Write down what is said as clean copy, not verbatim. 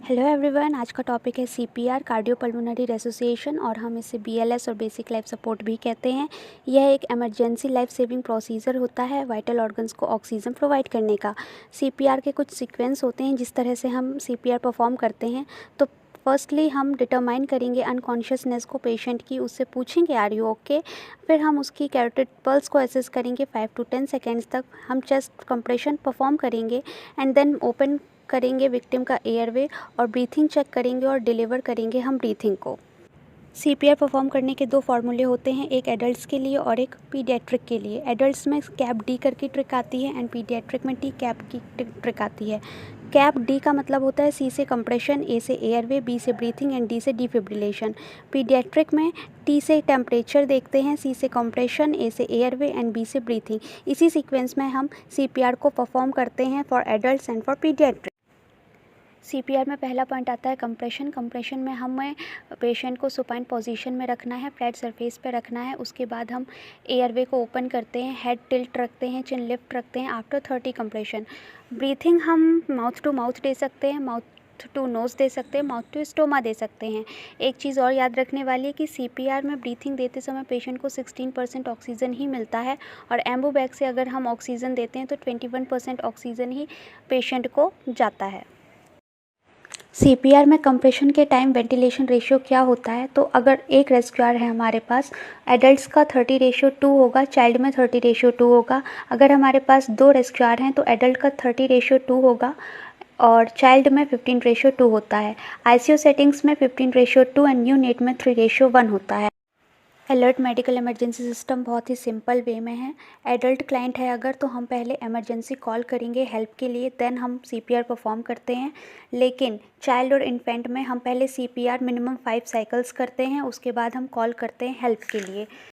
Hello everyone, आज का topic है सीपीआर, कार्डियोपल्मोनरी रेसोसिएशन, और हम इसे बीएलएस और बेसिक लाइफ सपोर्ट भी कहते हैं। यह एक इमरजेंसी लाइफ सेविंग प्रोसीजर होता है वाइटल ऑर्गन्स को ऑक्सीजन प्रोवाइड करने का। सीपीआर के कुछ सीक्वेंस होते हैं जिस तरह से हम सीपीआर परफॉर्म करते हैं। तो फर्स्टली हम डिटरमाइन करेंगे अनकॉन्शियसनेस को पेशेंट की, उससे पूछेंगे आर यू ओके। फिर हम उसकी कैरोटिड पल्स को असेस करेंगे 5 to 10 सेकेंड्स तक। हम चेस्ट कंप्रेशन परफॉर्म करेंगे एंड देन ओपन करेंगे विक्टिम का एयरवे और ब्रीथिंग चेक करेंगे और डिलीवर करेंगे हम ब्रीथिंग को। सीपीआर परफॉर्म करने के दो फार्मूले होते हैं, एक एडल्ट्स के लिए और एक पीडियाट्रिक के लिए। एडल्ट्स में कैप डी करके ट्रिक आती है एंड पीडियाट्रिक में टी कैप की ट्रिक आती है। कैप डी का मतलब होता है सी से कंप्रेशन, ए से एयरवे, बी से ब्रीथिंग एंड डी से डिफिब्रिलेशन। पीडियाट्रिक में टी से टेम्परेचर देखते हैं, सी से कंप्रेशन, ए से एयरवे एंड बी से ब्रीथिंग। इसी सीक्वेंस में हम सीपीआर को परफॉर्म करते हैं for adults and for paediatric. CPR में पहला पॉइंट आता है कंप्रेशन। कंप्रेशन में हमें पेशेंट को सुपाइन पोजीशन में रखना है, फ्लैट सरफेस पे रखना है। उसके बाद हम एयरवे को ओपन करते हैं, हेड टिल्ट रखते हैं, चिन लिफ्ट रखते हैं आफ्टर 30 कंप्रेशन। ब्रीथिंग हम माउथ टू माउथ दे सकते हैं, माउथ टू नोज़ दे सकते हैं, माउथ टू स्टोमा दे सकते हैं। एक चीज़ और याद रखने वाली है कि सीपीआर में ब्रीथिंग देते समय पेशेंट को 16% ऑक्सीजन ही मिलता है, और एम्बू बैग से अगर हम ऑक्सीजन देते हैं तो 21% ऑक्सीजन ही पेशेंट को जाता है। सीपीआर में कंप्रेशन के टाइम वेंटिलेशन रेशियो क्या होता है? तो अगर एक रेस्क्यूआर है हमारे पास, एडल्ट्स का 30:2 होगा, चाइल्ड में 30:2 होगा। अगर हमारे पास दो रेस्क्यूआर हैं तो एडल्ट का 30:2 होगा और चाइल्ड में 15:2 होता है। आईसीयू सेटिंग्स में 15:2 एंड न्यूनेट में 3:1 होता है। अलर्ट मेडिकल इमरजेंसी सिस्टम बहुत ही सिंपल वे में है। एडल्ट क्लाइंट है अगर, तो हम पहले इमरजेंसी कॉल करेंगे हेल्प के लिए, देन हम सीपीआर परफॉर्म करते हैं। लेकिन चाइल्ड और इन्फेंट में हम पहले सीपीआर मिनिमम 5 साइकिल्स करते हैं, उसके बाद हम कॉल करते हैं हेल्प के लिए।